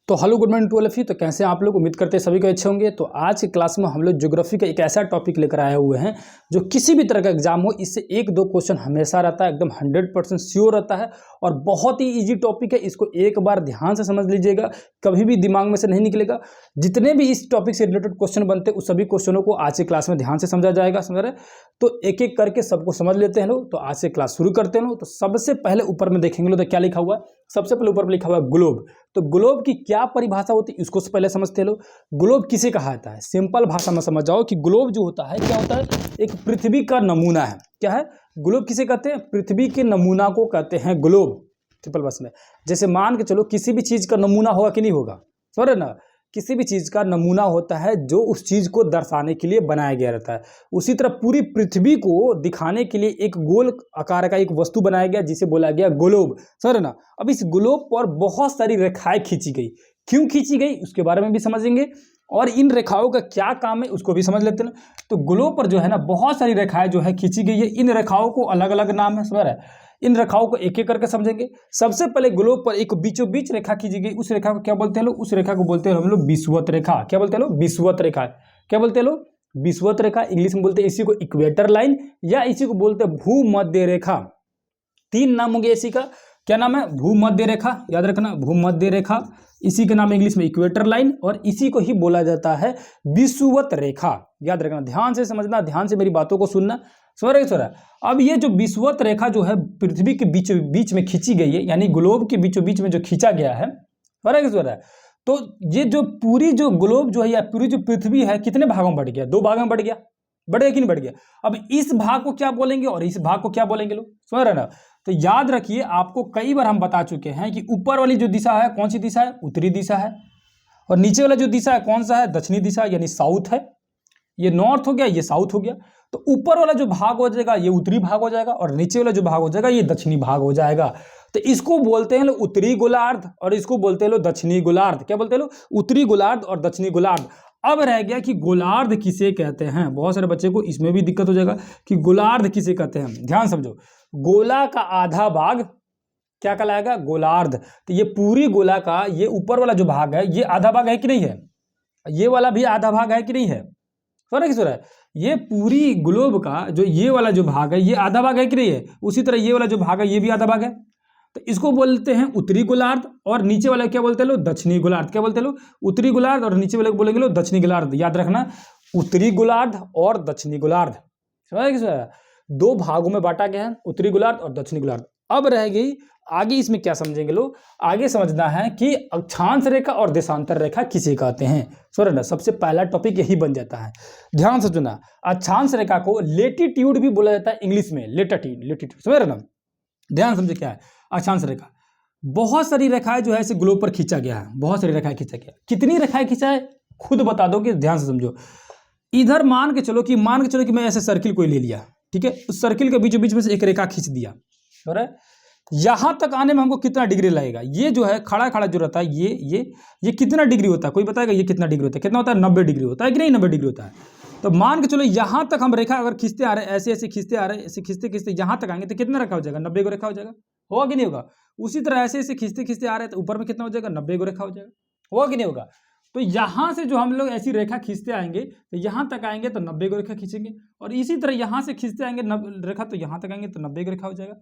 तो hello good morning to all of you. तो कैसे हैं आप लोग? उम्मीद करते हैं सभी को अच्छे होंगे। तो आज की क्लास में हम लोग ज्योग्राफी का एक ऐसा टॉपिक लेकर आए हुए हैं जो किसी भी तरह का एग्जाम हो इससे एक दो क्वेश्चन हमेशा रहता है, एकदम 100% श्योर रहता है और बहुत ही इजी टॉपिक है। इसको एक बार ध्यान से समझ लीजिएगा, कभी भी दिमाग में से नहीं निकलेगा। जितने भी इस टॉपिक से रिलेटेड क्वेश्चन बनते हैं उस सभी क्वेश्चनों को आज की क्लास में ध्यान से समझा जाएगा। समझ रहे? तो एक एक करके सबको समझ लेते हैं लोग। तो आज से क्लास शुरू करते हैं लोग। तो सबसे पहले ऊपर में देखेंगे लोग तो क्या लिखा हुआ है। सबसे पहले ऊपर में लिखा हुआ है ग्लोब। तो ग्लोब की क्या परिभाषा होती है इसको पहले समझते हैं लोग। ग्लोब किसे कहा जाता है? सिंपल भाषा में समझ जाओ कि ग्लोब जो होता है क्या होता है, एक पृथ्वी का नमूना है। क्या है ग्लोब? किसे कहते हैं? पृथ्वी के नमूना को कहते हैं ग्लोब। सिंपल भाषा में जैसे मान के चलो किसी भी चीज का नमूना होगा कि नहीं होगा, समझ रहे ना? किसी भी चीज का नमूना होता है जो उस चीज को दर्शाने के लिए बनाया गया रहता है। उसी तरह पूरी पृथ्वी को दिखाने के लिए एक गोल आकार का एक वस्तु बनाया गया जिसे बोला गया ग्लोब। समझ ना? अब इस ग्लोब पर बहुत सारी रेखाएं खींची गई। क्यों खींची गई उसके बारे में भी समझेंगे और इन रेखाओं का क्या काम है उसको भी समझ लेते हैं। तो ग्लोब पर जो है ना बहुत सारी रेखाएं जो है खींची गई है। इन रेखाओं को अलग अलग नाम है, समझ रहे हैं? इन रेखाओं को एक एक करके समझेंगे। सबसे पहले ग्लोब पर एक बीचों बीच रेखा खींची गई, उस रेखा को क्या बोलते हैं लोग? उस रेखा को बोलते हैं हम लोग विषुवत रेखा। क्या बोलते हैं लोग? विषुवत रेखा। क्या बोलते हैं लोग? विषुवत रेखा। इंग्लिश में बोलते हैं इसी को इक्वेटर लाइन या इसी को बोलते हैं भूमध्य रेखा। तीन नाम होंगे इसी का। क्या नाम है? भूमध्य रेखा। याद रखना, भूमध्य रेखा। इसी का नाम इंग्लिश में इक्वेटर लाइन और इसी को ही बोला जाता है विषुवत रेखा। याद रखना, ध्यान से समझना, ध्यान से मेरी बातों को सुनना। समझ रहे? अब ये जो विषुवत रेखा जो है पृथ्वी के बीचों बीच में खींची गई है, यानी ग्लोब के बीचों बीच में जो खींचा गया है, समझ रहे? तो ये जो पूरी जो ग्लोब जो है या पूरी जो पृथ्वी है कितने भागों में बढ़ गया? दो भागों में बढ़ गया। बढ़ गया कि नहीं बढ़ गया? अब इस भाग को क्या बोलेंगे और इस भाग को क्या बोलेंगे लोग? समझ रहे ना? तो याद रखिए, आपको कई बार हम बता चुके हैं कि ऊपर वाली जो दिशा है कौन सी दिशा है? उत्तरी दिशा है। और नीचे वाला जो दिशा है कौन सा है? दक्षिणी दिशा, यानी साउथ है। ये नॉर्थ हो गया, ये साउथ हो गया। तो ऊपर वाला जो भाग हो जाएगा ये उत्तरी भाग हो जाएगा और नीचे वाला जो भाग हो जाएगा ये दक्षिणी भाग हो जाएगा। तो इसको बोलते हैं लोग उत्तरी गोलार्ध और इसको बोलते हैं लोग दक्षिणी गोलार्ध। क्या बोलते हैं लोग? उत्तरी गोलार्ध और दक्षिणी गोलार्ध। अब रह गया कि गोलार्ध किसे कहते हैं। बहुत सारे बच्चे को इसमें भी दिक्कत हो जाएगा कि गोलार्ध किसे कहते हैं। ध्यान समझो, गोला का आधा भाग क्या कहलाएगा? गोलार्ध। तो ये पूरी गोला का ये ऊपर वाला जो भाग है ये आधा भाग है कि नहीं है? ये वाला भी आधा भाग है कि नहीं है? किस है? ये पूरी ग्लोब का जो ये वाला जो भाग है ये आधा भाग है कि नहीं है? उसी तरह ये वाला जो भाग है ये भी आधा भाग है। तो इसको बोलते हैं उत्तरी गोलार्ध और नीचे वाला क्या बोलते हैं लोग? दक्षिणी गोलार्ध। क्या बोलते हैं लोग? उत्तरी गोलार्ध और नीचे वाले को बोलेंगे लोग दक्षिणी गोलार्ध। याद रखना, उत्तरी गोलार्ध और दक्षिणी गोलार्ध। समझ? दो भागों में बांटा गया है, उत्तरी गोलार्ध और दक्षिणी गोलार्ध। अब रह गई आगे, इसमें क्या समझेंगे लोग? आगे समझना है कि अक्षांश रेखा और देशांतर रेखा किसे कहते हैं। समझ ना? सबसे पहला टॉपिक यही बन जाता है। ध्यान से सुनना, अक्षांश रेखा को लेटीट्यूड भी बोला जाता है इंग्लिश में, लेटीट्यूड। समझ रहे ना? ध्यान समझे क्या है अक्षांश रेखा। बहुत सारी रेखाएं जो है इसे ग्लोब पर खींचा गया है, बहुत सारी रेखाएं खींचा गया। कितनी रेखाएं खींचा है खुद बता दो कि ध्यान से समझो। इधर मान के चलो कि मैं ऐसे सर्किल को ले लिया, ठीक है? उस सर्किल के बीचों बीच में से एक रेखा खींच दिया, यहां तक आने में हमको कितना डिग्री लगेगा? ये जो है खड़ा खड़ा जो रहता है ये कितना डिग्री होता है? कोई बताएगा ये कितना डिग्री होता है? कितना होता है? 90 डिग्री होता है कि नहीं? 90 डिग्री होता है। तो मान के चलो यहां तक हम रेखा अगर खींचते आ रहे हैं, ऐसे ऐसे खींचते आ रहे हैं, ऐसे खींचते खींचते यहां तक आएंगे तो कितना रेखा हो जाएगा? 90 को रेखा हो जाएगा। होगा कि नहीं होगा? उसी तरह ऐसे ऐसे खींचते खींचते आ रहे हैं तो ऊपर में कितना हो जाएगा? 90 को रेखा हो जाएगा। होगा कि नहीं होगा? तो यहां से जो हम लोग ऐसी रेखा खींचते आएंगे तो यहां तक आएंगे तो 90 को रेखा खींचेंगे और इसी तरह यहां से खींचते आएंगे रेखा तो यहां तक आएंगे तो 90 को रेखा हो जाएगा।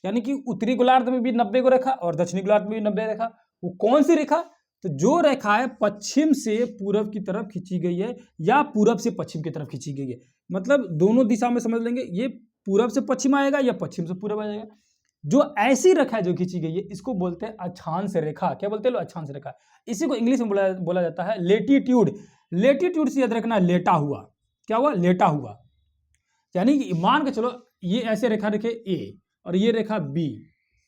यानी कि उत्तरी गोलार्ध में भी 90 को रेखा और दक्षिणी गोलार्ध में भी 90 रेखा। वो कौन सी रेखा? तो जो रेखा है पश्चिम से पूरब की तरफ खींची गई है या पूरब से पश्चिम की तरफ खींची गई है। मतलब दोनों दिशा में समझ लेंगे, ये पूरब से पश्चिम आएगा या पश्चिम से पूरब आएगा। जो ऐसी रेखा जो खींची गई है इसको बोलते हैं अक्षांश रेखा। क्या बोलते हैं लोग? अक्षांश रेखा। इसी को इंग्लिश में बोला जाता है लेटीट्यूड। लेटीट्यूड से याद रखना लेटा हुआ। क्या हुआ? लेटा हुआ। यानी कि मान के चलो ये ऐसे रेखा रखे ए और ये रेखा बी,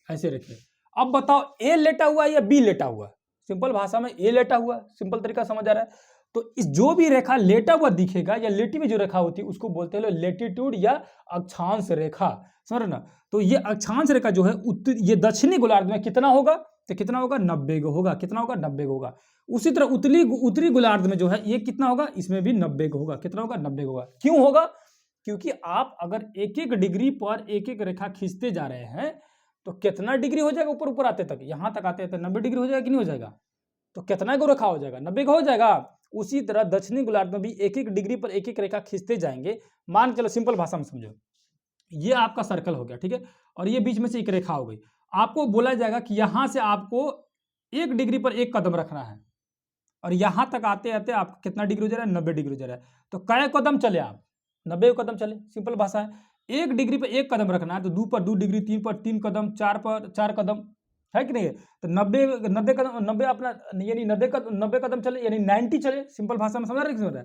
ऐसे रखे। अब बताओ ए लेटा हुआ है या बी लेटा हुआ? सिंपल भाषा में ए लेटा हुआ। सिंपल तरीका समझ आ रहा है? तो इस जो भी रेखा लेटा हुआ दिखेगा या लेटी हुई जो रेखा होती है उसको बोलते हैं लेटीट्यूड या अक्षांश रेखा। समझ रहे ना? तो ये अक्षांश रेखा जो है ये दक्षिणी गोलार्ध में कितना होगा? तो कितना होगा? 90 को होगा। कितना होगा? 90 को होगा। उसी तरह उत्तरी गोलार्ध में जो है ये कितना होगा? इसमें भी 90 को होगा। कितना होगा? 90 को होगा। क्यों होगा? क्योंकि आप अगर एक एक डिग्री पर एक एक रेखा खींचते जा रहे हैं तो कितना डिग्री हो जाएगा? ऊपर ऊपर आते तक, यहां तक आते हैं तो 90 डिग्री हो जाएगा कि नहीं हो जाएगा? तो कितना को रेखा हो जाएगा, 90 का हो जाएगा। उसी तरह दक्षिणी गोलार्ध में भी एक एक डिग्री पर एक एक रेखा खींचते जाएंगे। मान चलो सिंपल भाषा में समझो, ये आपका सर्कल हो गया, ठीक है, और ये बीच में से एक रेखा हो गई। आपको बोला जाएगा कि यहां से आपको 1 डिग्री पर एक कदम रखना है, और यहां तक आते आते आपका कितना डिग्री हो जा रहा है, 90 डिग्री हो जा रहा है। तो कै कदम चले आप, 90 कदम चले। सिंपल भाषा है, 1 डिग्री पर एक कदम रखना है, तो 2 पर 2 डिग्री, 3 पर 3 कदम, 4 पर 4 कदम, है कि नहीं है। तो 90 कदम, 90 अपना यानी 90 कदम चले, यानी 90 चले। सिंपल भाषा में समझ रहे हैं।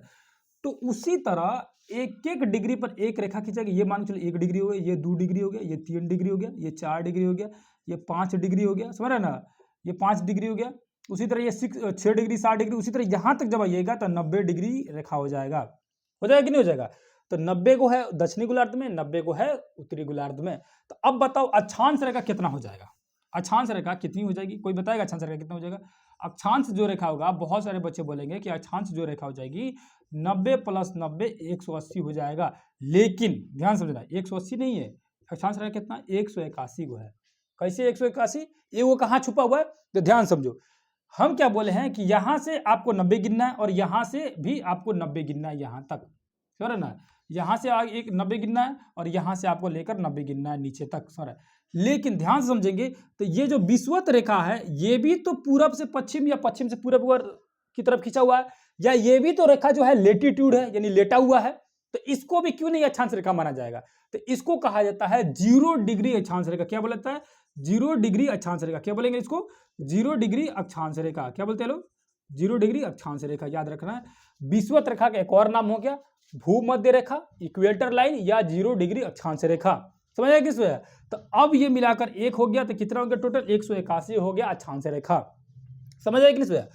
तो उसी तरह एक एक डिग्री पर एक रेखा खींचेगी। ये मान चलो 1 डिग्री हो गया, ये 2 डिग्री हो गया, ये 3 डिग्री हो गया, ये 4 डिग्री हो गया, ये 5 डिग्री हो गया, समझ रहे ना, ये 5 डिग्री हो गया। उसी तरह ये 6 डिग्री, 7 डिग्री, उसी तरह यहां तक जब आइएगा तो 90 डिग्री रेखा हो जाएगा कि नहीं हो जाएगा। तो 90 को है दक्षिणी गोलार्ध में, 90 को है उत्तरी गोलार्ध में। तो अब बताओ अक्षांश रेखा कितना हो जाएगा, अक्षांश रेखा कितनी हो जाएगी, कोई बताएगा अक्षांश रेखा कितना हो जाएगा। अक्षांश जो रेखा होगा, बहुत सारे बच्चे बोलेंगे कि अक्षांश जो रेखा हो जाएगी 90 + 90 180 हो जाएगा। लेकिन ध्यान समझना, 180 नहीं है, अक्षांश रेखा कितना 181 को है। कैसे 181, ये वो कहाँ छुपा हुआ है, तो ध्यान समझो। हम क्या बोले हैं कि यहां से आपको 90 गिनना है, और यहां से भी आपको 90 गिनना है, यहां तक, समझ ना, यहां से एक 90 गिनना है, और यहां से आपको लेकर 90 गिनना है नीचे तक, समझ। लेकिन ध्यान से समझेंगे तो ये जो विषुवत रेखा है, ये भी तो पूरब से पश्चिम या पश्चिम से पूरब की तरफ खींचा हुआ है, या ये भी तो रेखा जो है लेटीट्यूड है, यानी लेटा हुआ है। तो इसको भी क्यों नहीं अक्षांश रेखा माना जाएगा, तो इसको कहा जाता है 0 डिग्री अक्षांश रेखा। क्या बोलता है, 0 डिग्री अक्षांश रेखा। क्या बोलेंगे इसको, 0 डिग्री अक्षांश रेखा। क्या बोलते हैं लोग, 0 डिग्री अक्षांश रेखा, याद रखना है। विषुवत रेखा का एक और नाम हो गया भूमध्य रेखा, इक्वेटर लाइन, या 0 डिग्री अक्षांश रेखा। समझ आया किस वजह। तो अब ये मिलाकर एक हो गया, तो कितना हो गया टोटल, 181 हो गया अक्षांश रेखा। समझ आया किस वजह।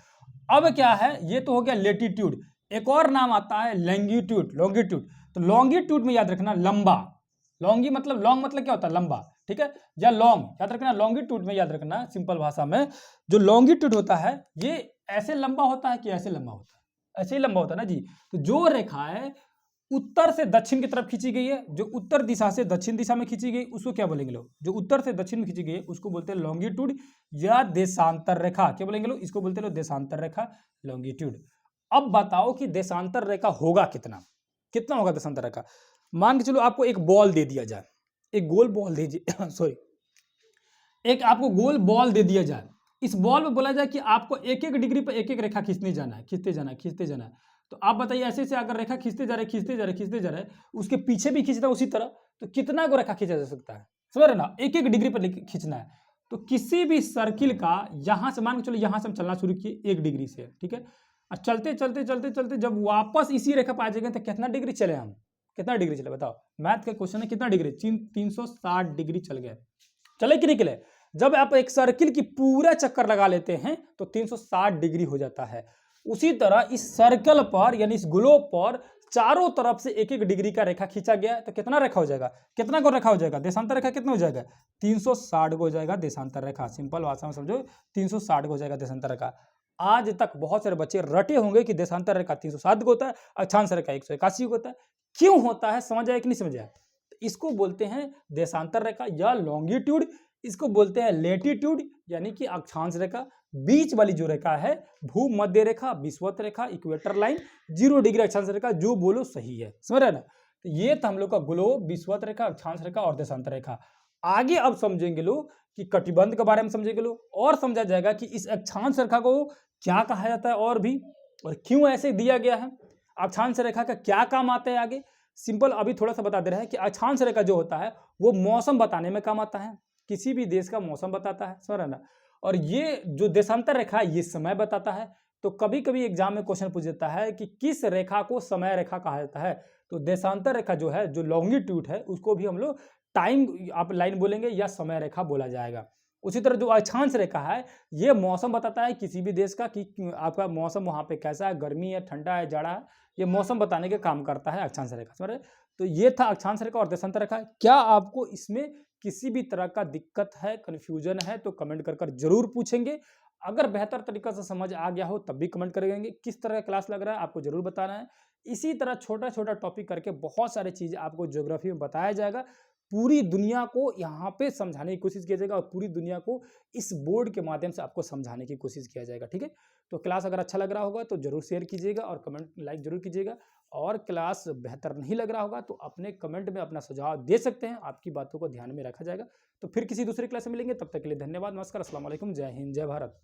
अब क्या है, ये तो हो गया लेटीट्यूड, एक और नाम आता है लॉन्गिट्यूड, लॉन्गिट्यूड। तो लॉन्गिट्यूड में याद रखना लंबा, लॉन्गी मतलब, लॉन्ग मतलब क्या होता है, लंबा, ठीक है, या लॉन्ग, याद रखना। लॉन्गिट्यूड में याद रखना, सिंपल भाषा में जो लॉन्गिट्यूड होता है, ये ऐसे लंबा होता है कि ऐसे लंबा होता है, ऐसे ही लंबा होता है ना जी। तो जो रेखा है उत्तर से दक्षिण की तरफ खींची गई है, जो उत्तर दिशा से दक्षिण दिशा में खींची गई, उसको क्या बोलेंगे लोग, जो उत्तर से दक्षिण में खींची गई है उसको बोलते हैं लॉन्गिट्यूड या देशांतर रेखा। क्या बोलेंगे लोग, इसको बोलते हैं लोग देशांतर रेखा, लॉन्गिट्यूड। अब बताओ कि देशांतर रेखा होगा कितना, कितना होगा देशांतर रेखा। मान के चलो आपको एक बॉल दे दिया जाए, एक गोल बॉल दीजिए सॉरी, एक आपको गोल बॉल दे दिया जाए। इस बॉल में बोला जाए कि आपको एक एक डिग्री पर एक एक रेखा खींचने जाना है, खींचते जाना है, खींचते जाना है। तो आप बताइए, ऐसे से अगर रेखा खींचते जा रहे, खींचते जा रहे, खींचते जा रहे, उसके पीछे भी खींचना उसी तरह, तो कितना को रेखा खींचा जा सकता है, समझ रहे ना, एक एक डिग्री पर खींचना है। तो किसी भी सर्किल का यहां से मान के चलो, यहां से हम चलना शुरू किए 1 डिग्री से, ठीक है, और चलते चलते चलते चलते जब वापस इसी रेखा पर आ जाएंगे तो कितना डिग्री चले हम, कितना डिग्री चले बताओ। मैथ का क्वेश्चन है, कितना डिग्री, 360 डिग्री चल गए, चले कि नहीं चले। जब आप एक सर्किल की पूरा चक्कर लगा लेते हैं तो 360 डिग्री हो जाता है। उसी तरह इस सर्कल पर यानी इस ग्लोब पर चारों तरफ से एक एक डिग्री का रेखा खींचा गया है, तो कितना रेखा हो जाएगा, कितना को रेखा हो जाएगा, देशांतर रेखा कितना हो जाएगा, 360 को हो जाएगा देशांतर रेखा। सिंपल भाषा में समझो, 360 को हो जाएगा देशांतर रेखा। आज तक बहुत सारे बच्चे रटे होंगे कि देशांतर रेखा 360 को होता है, अक्षांश रेखा 181 को होता है। क्यों होता है, समझ आया कि नहीं समझ आया। इसको बोलते हैं देशांतर रेखा या लॉन्गिट्यूड, इसको बोलते हैं लेटीट्यूड यानी कि अक्षांश रेखा। बीच वाली जो रेखा है भूमध्य रेखा, विषुवत रेखा, इक्वेटर लाइन, 0 डिग्री अक्षांश रेखा, जो बोलो सही है, समझ रहे ना। तो ये था हम लोग का ग्लोब, विषुवत रेखा, अक्षांश रेखा और देशांतर रेखा। आगे अब समझेंगे लोग कि कटिबंध के बारे में समझेंगे लोग, और समझा जाएगा कि इस अक्षांश रेखा को क्या कहा जाता है और भी, और क्यों ऐसे दिया गया है, अक्षांश रेखा का क्या काम आता है आगे। सिंपल अभी थोड़ा सा बता दे रहे हैं कि अक्षांश रेखा जो होता है वो मौसम बताने में काम आता है, किसी भी देश का मौसम बताता है, समझ रहे ना। और ये जो देशांतर रेखा है ये समय बताता है। तो कभी कभी एग्जाम में क्वेश्चन पूछ देता है कि किस रेखा को समय रेखा कहा जाता है, तो देशांतर रेखा जो है, जो लॉन्गिट्यूड है, उसको भी हम लोग टाइम आप लाइन बोलेंगे या समय रेखा बोला जाएगा। उसी तरह जो अक्षांश रेखा है ये मौसम बताता है किसी भी देश का, कि आपका मौसम वहाँ पे कैसा है, गर्मी है, ठंडा है, जाड़ा है, ये मौसम बताने के काम करता है अक्षांश रेखा, समझ रहे। तो ये था अक्षांश रेखा और देशांतर रेखा। क्या आपको इसमें किसी भी तरह का दिक्कत है, कन्फ्यूजन है, तो कमेंट कर जरूर पूछेंगे। अगर बेहतर तरीका से समझ आ गया हो तब भी कमेंट करेंगे। किस तरह का क्लास लग रहा है आपको जरूर बताना है। इसी तरह छोटा छोटा टॉपिक करके बहुत सारी चीज़ें आपको ज्योग्राफी में बताया जाएगा। पूरी दुनिया को यहाँ पे समझाने की कोशिश किया जाएगा और पूरी दुनिया को इस बोर्ड के माध्यम से आपको समझाने की कोशिश किया जाएगा। ठीक है, तो क्लास अगर अच्छा लग रहा होगा तो जरूर शेयर कीजिएगा और कमेंट लाइक जरूर कीजिएगा, और क्लास बेहतर नहीं लग रहा होगा तो अपने कमेंट में अपना सुझाव दे सकते हैं, आपकी बातों को ध्यान में रखा जाएगा। तो फिर किसी दूसरे क्लास में मिलेंगे, तब तक के लिए धन्यवाद, नमस्कार, अस्सलाम वालेकुम, जय हिंद, जय भारत।